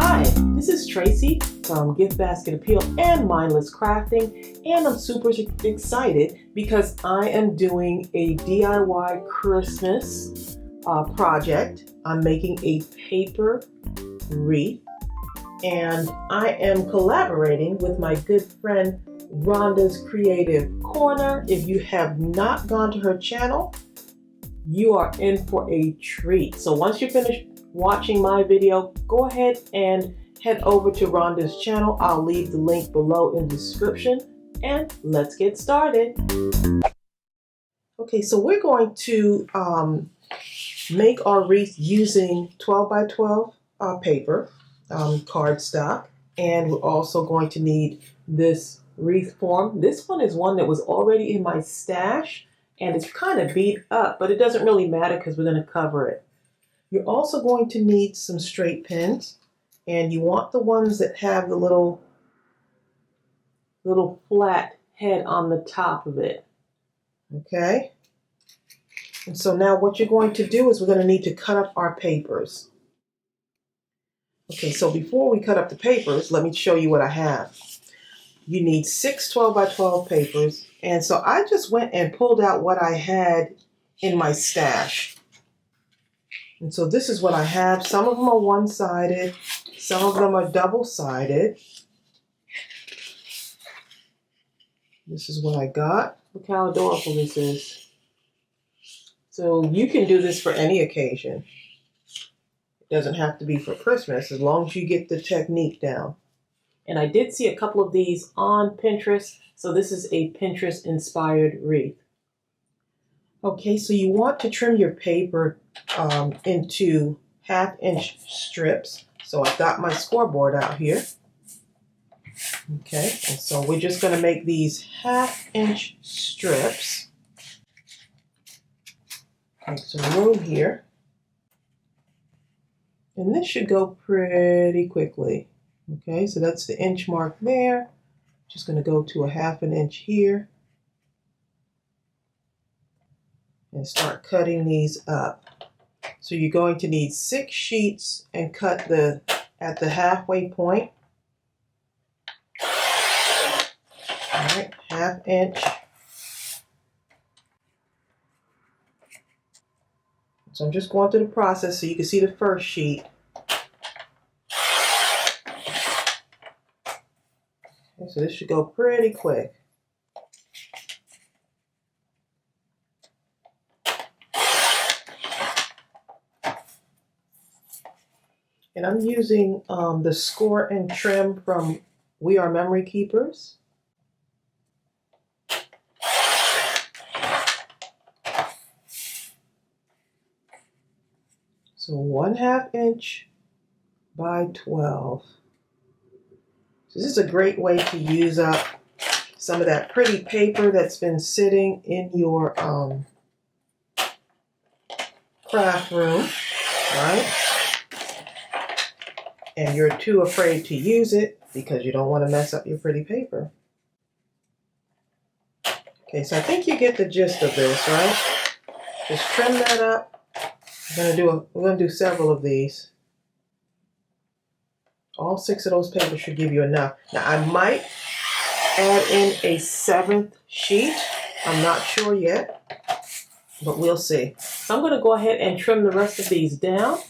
Hi, this is Tracey from GiftBasketAppeal and Mindless Crafting, and I'm super excited because I am doing a DIY Christmas project. I'm making a paper wreath, and I am collaborating with my good friend Rhonda's Creative Corner. If you have not gone to her channel, you are in for a treat. So once you finish watching my video, go ahead and head over to Rhonda's channel. I'll leave the link below in the description, and let's get started. Okay, so we're going to make our wreath using 12 by 12 paper, cardstock, and we're also going to need this wreath form. This one is one that was already in my stash, and it's kind of beat up, but it doesn't really matter because we're going to cover it. You're also going to need some straight pins, and you want the ones that have the little flat head on the top of it. Okay? And so now what you're going to do is we're going to need to cut up our papers. Okay, so before we cut up the papers, let me show you what I have. You need 6 12 by 12 papers, and so I just went and pulled out what I had in my stash. And so this is what I have. Some of them are one-sided, some of them are double-sided. This is what I got. Look how adorable this is. So you can do this for any occasion. It doesn't have to be for Christmas, as long as you get the technique down. And I did see a couple of these on Pinterest, so this is a Pinterest-inspired wreath. Okay, so you want to trim your paper into 1/2-inch strips. So I've got my scoreboard out here. Okay, and so we're just going to make these 1/2-inch strips. Make some room here. And this should go pretty quickly. Okay, so that's the inch mark there. Just going to go to 1/2 inch here. And start cutting these up. So you're going to need 6 sheets and cut at the halfway point. All right, 1/2 inch. So I'm just going through the process so you can see the first sheet. Okay, so this should go pretty quick. And I'm using the score and trim from We Are Memory Keepers. So 1/2 inch by 12. So this is a great way to use up some of that pretty paper that's been sitting in your craft room, right? And you're too afraid to use it because you don't want to mess up your pretty paper. Okay, so I think you get the gist of this, right? Just trim that up. We're gonna do several of these. All 6 of those papers should give you enough. Now I might add in a 7th sheet. I'm not sure yet, but we'll see. So I'm gonna go ahead and trim the rest of these down,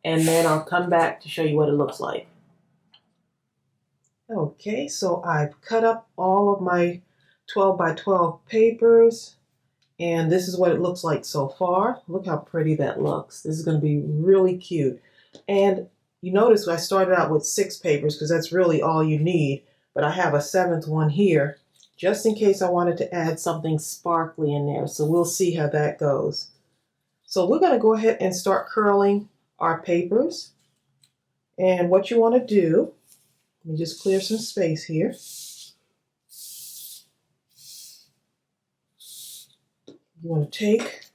and then I'll come back to show you what it looks like. Okay, so I've cut up all of my 12 by 12 papers, and this is what it looks like so far. Look how pretty that looks. This is going to be really cute. And you notice I started out with 6 papers because that's really all you need, but I have a 7th one here just in case I wanted to add something sparkly in there. So we'll see how that goes. So we're going to go ahead and start curling our papers. And what you want to do, let me just clear some space here. You want to take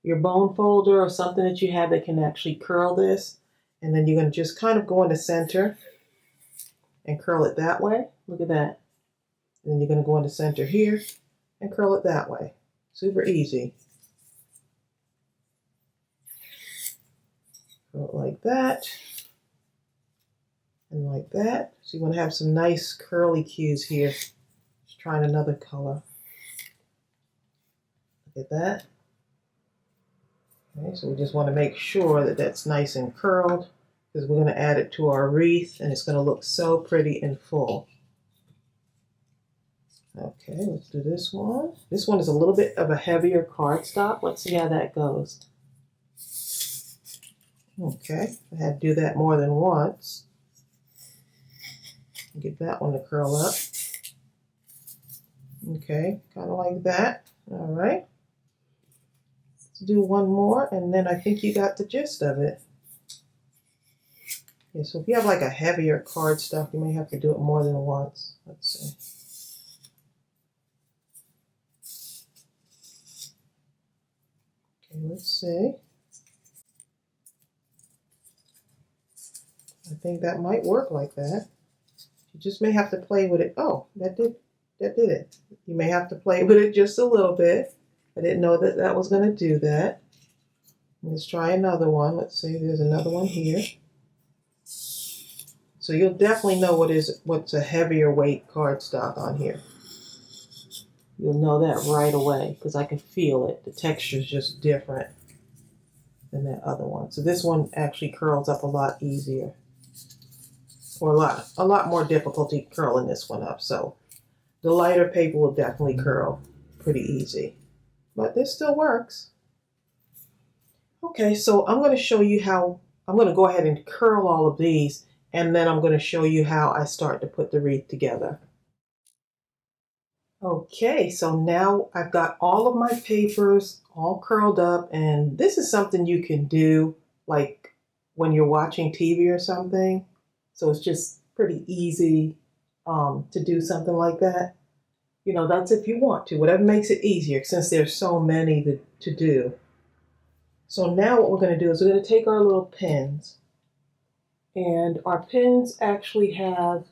your bone folder or something that you have that can actually curl this, and then you're going to just kind of go in the center and curl it that way. Look at that. And then you're going to go in the center here and curl it that way. Super easy. Curl it like that. And like that. So you want to have some nice curly cues here. Just trying another color. Look at that. Okay, so we just want to make sure that that's nice and curled because we're going to add it to our wreath and it's going to look so pretty and full. Okay, let's do this one. This one is a little bit of a heavier cardstock. Let's see how that goes. Okay, I had to do that more than once. Get that one to curl up. Okay, kind of like that. All right. Let's do one more, and then I think you got the gist of it. Okay, so if you have like a heavier cardstock, you may have to do it more than once. Let's see. Okay, let's see. I think that might work like that. You just may have to play with it. Oh, that did it. You may have to play with it just a little bit. I didn't know that that was going to do that. Let's try another one. Let's see, there's another one here. So you'll definitely know what's a heavier weight cardstock on here. You'll know that right away because I can feel it. The texture is just different than that other one. So this one actually curls up a lot easier. Or a lot more difficulty curling this one up. So the lighter paper will definitely curl pretty easy. But this still works. Okay, so I'm going to show you how, I'm going to go ahead and curl all of these, and then I'm going to show you how I start to put the wreath together. Okay, so now I've got all of my papers all curled up, and this is something you can do like when you're watching TV or something. So it's just pretty easy to do something like that. You know, that's if you want to, whatever makes it easier, since there's so many to do. So now what we're going to do is we're going to take our little pins, and our pins actually have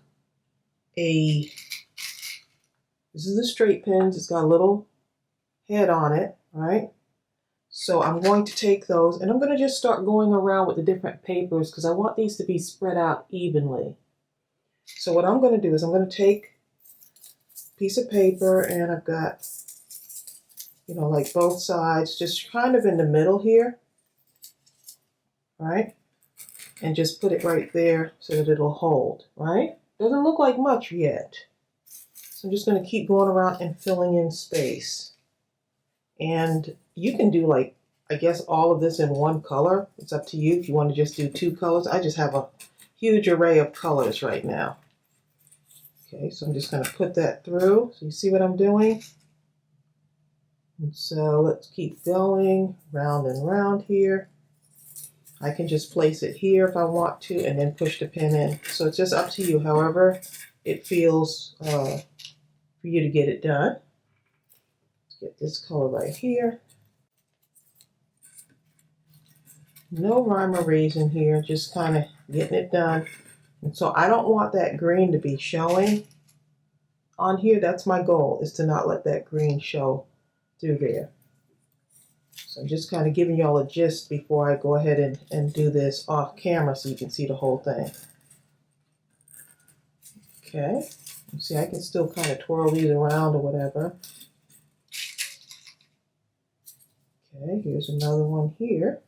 this is the straight pins. It's got a little head on it, right? So I'm going to take those, and I'm going to just start going around with the different papers because I want these to be spread out evenly. So what I'm going to do is I'm going to take a piece of paper, and I've got, you know, like both sides, just kind of in the middle here, right? And just put it right there so that it'll hold, right? Doesn't look like much yet. So I'm just going to keep going around and filling in space. And you can do like, I guess all of this in one color. It's up to you if you want to just do two colors. I just have a huge array of colors right now. Okay, so I'm just going to put that through. So you see what I'm doing? And so let's keep going round and round here. I can just place it here if I want to and then push the pin in. So it's just up to you, however it feels for you to get it done. Let's get this color right here. No rhyme or reason here, just kind of getting it done. And so I don't want that green to be showing on here. That's my goal, is to not let that green show through there. So I'm just kind of giving y'all a gist before I go ahead and do this off camera so you can see the whole thing. Okay, you see I can still kind of twirl these around or whatever. Okay, here's another one here.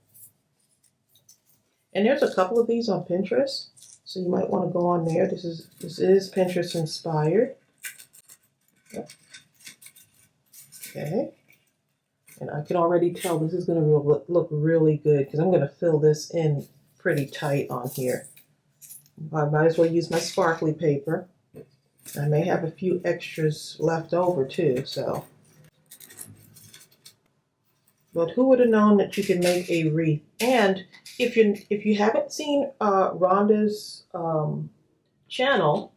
And there's a couple of these on Pinterest, so you might want to go on there. This is Pinterest inspired. Yep. Okay. And I can already tell this is going to look really good because I'm going to fill this in pretty tight on here. I might as well use my sparkly paper. I may have a few extras left over too, so. But who would have known that you could make a wreath? And if you haven't seen Rhonda's channel,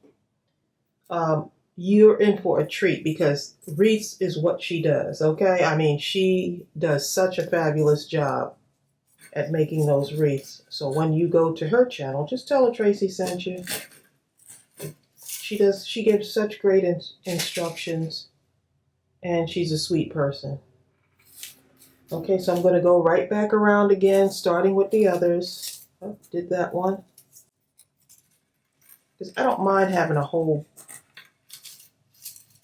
you're in for a treat because wreaths is what she does, okay? I mean, she does such a fabulous job at making those wreaths. So when you go to her channel, just tell her Tracey sent you. She gives such great instructions, and she's a sweet person. Okay, so I'm going to go right back around again, starting with the others. Oh, did that one. because I don't mind having a whole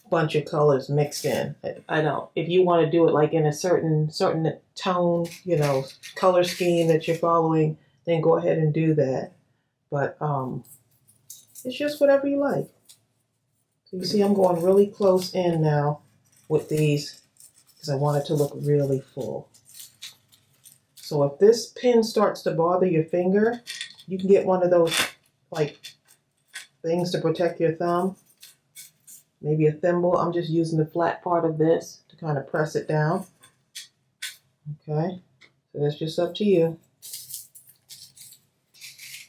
bunch of colors mixed in. I don't. If you want to do it like in a certain tone, you know, color scheme that you're following, then go ahead and do that. But it's just whatever you like. So you see I'm going really close in now with these because I want it to look really full. So if this pin starts to bother your finger, you can get one of those like things to protect your thumb. Maybe a thimble. I'm just using the flat part of this to kind of press it down. Okay, so that's just up to you.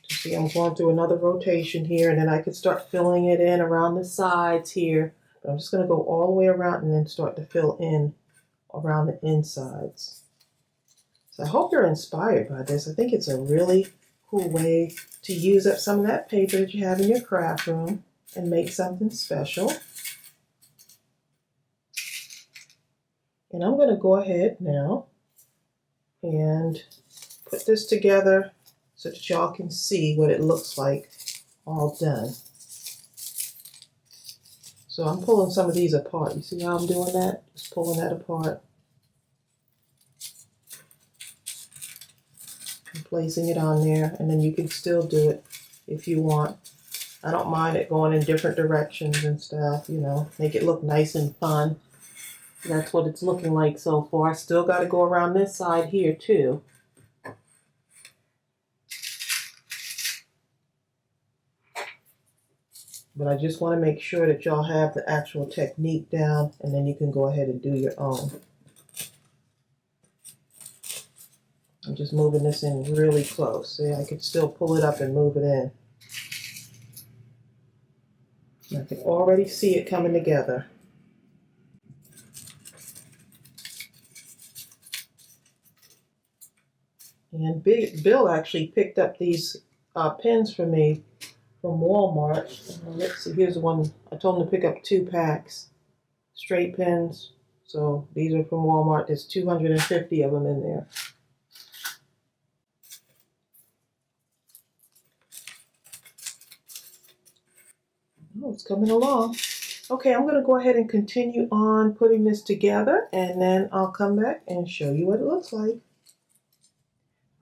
See, I'm going through another rotation here, and then I could start filling it in around the sides here. But I'm just going to go all the way around and then start to fill in around the insides. So I hope you're inspired by this. I think it's a really cool way to use up some of that paper that you have in your craft room and make something special. And I'm going to go ahead now and put this together so that y'all can see what it looks like all done. So I'm pulling some of these apart. You see how I'm doing that? Just pulling that apart. And placing it on there, and then you can still do it if you want. I don't mind it going in different directions and stuff, you know, make it look nice and fun. That's what it's looking like so far. I still got to go around this side here too. But I just want to make sure that y'all have the actual technique down, and then you can go ahead and do your own. I'm just moving this in really close. See, I could still pull it up and move it in. I can already see it coming together. And Bill actually picked up these pins for me from Walmart. Let's see, here's the one. I told him to pick up 2 packs, straight pins. So these are from Walmart. There's 250 of them in there. Oh, it's coming along. Okay, I'm going to go ahead and continue on putting this together, and then I'll come back and show you what it looks like.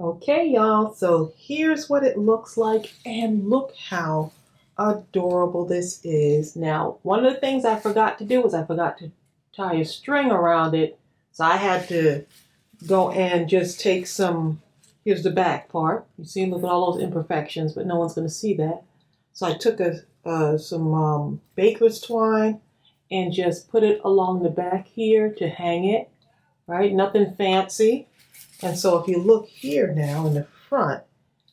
Okay, y'all, so here's what it looks like, and look how adorable this is. Now, one of the things I forgot to do was I forgot to tie a string around it, so I had to go and just take some, here's the back part. You see, look at all those imperfections, but no one's going to see that. So I took some baker's twine and just put it along the back here to hang it, right? Nothing fancy. And so if you look here now in the front,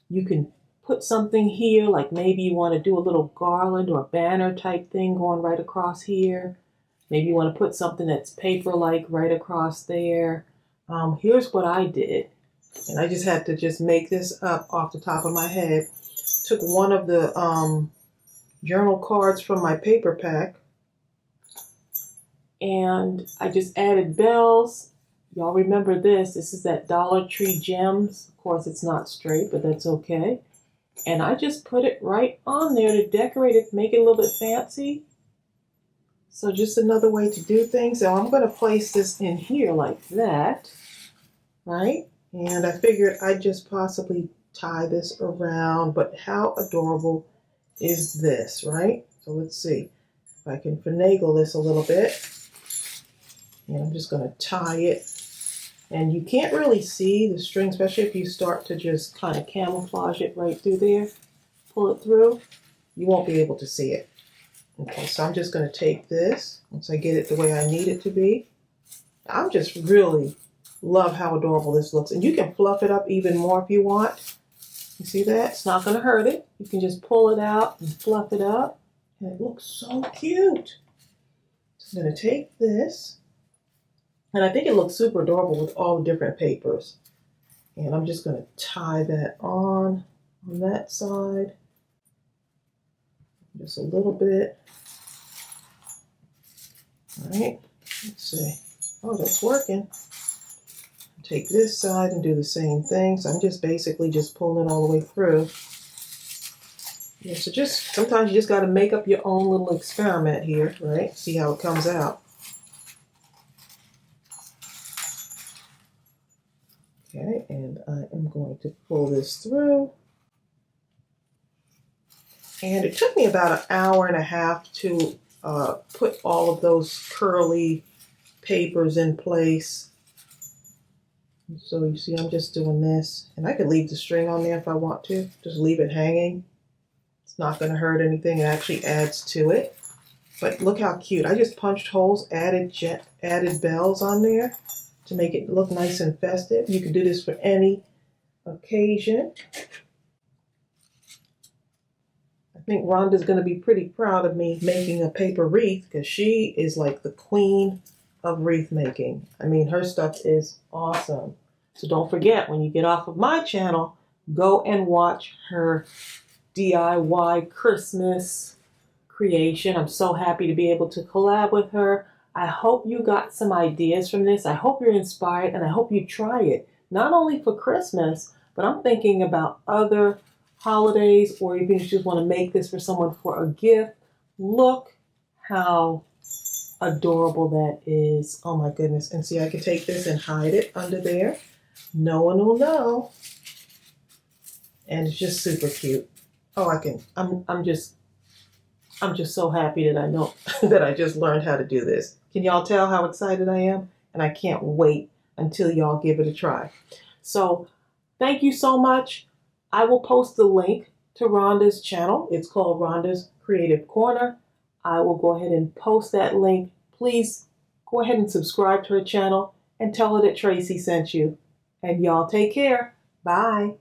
you can put something here, like maybe you want to do a little garland or banner type thing going right across here. Maybe you want to put something that's paper-like right across there. Here's what I did. And I just had to just make this up off the top of my head. Took one of the journal cards from my paper pack, and I just added bells. Y'all remember this. This is that Dollar Tree Gems. Of course, it's not straight, but that's okay. And I just put it right on there to decorate it, make it a little bit fancy. So just another way to do things. Now I'm going to place this in here like that, right? And I figured I'd just possibly tie this around, but how adorable is this, right? So let's see if I can finagle this a little bit. And I'm just going to tie it. And you can't really see the string, especially if you start to just kind of camouflage it right through there, pull it through, you won't be able to see it. Okay, so I'm just going to take this once I get it the way I need it to be. I just really love how adorable this looks. And you can fluff it up even more if you want. You see that? It's not going to hurt it. You can just pull it out and fluff it up. And it looks so cute. So I'm going to take this. And I think it looks super adorable with all the different papers. And I'm just going to tie that on that side. Just a little bit. All right. Let's see. Oh, that's working. Take this side and do the same thing. So I'm just basically just pulling it all the way through. Yeah, so just sometimes you just got to make up your own little experiment here, right? See how it comes out. Okay, and I am going to pull this through. And it took me about an hour and a half to put all of those curly papers in place. So you see, I'm just doing this. And I could leave the string on there if I want to. Just leave it hanging. It's not going to hurt anything. It actually adds to it. But look how cute. I just punched holes, added bells on there to make it look nice and festive. You can do this for any occasion. I think Rhonda's going to be pretty proud of me making a paper wreath because she is like the queen of wreath making. I mean, her stuff is awesome. So don't forget, when you get off of my channel, go and watch her DIY Christmas creation. I'm so happy to be able to collab with her. I hope you got some ideas from this. I hope you're inspired, and I hope you try it. Not only for Christmas, but I'm thinking about other holidays, or even if you just want to make this for someone for a gift. Look how adorable that is. Oh my goodness. And see, I can take this and hide it under there. No one will know. And it's just super cute. Oh, I'm just so happy that I know that I just learned how to do this. Can y'all tell how excited I am? And I can't wait until y'all give it a try. So thank you so much. I will post the link to Rhonda's channel. It's called Rhonda's Creative Corner. I will go ahead and post that link. Please go ahead and subscribe to her channel and tell her that Tracey sent you. And y'all take care. Bye.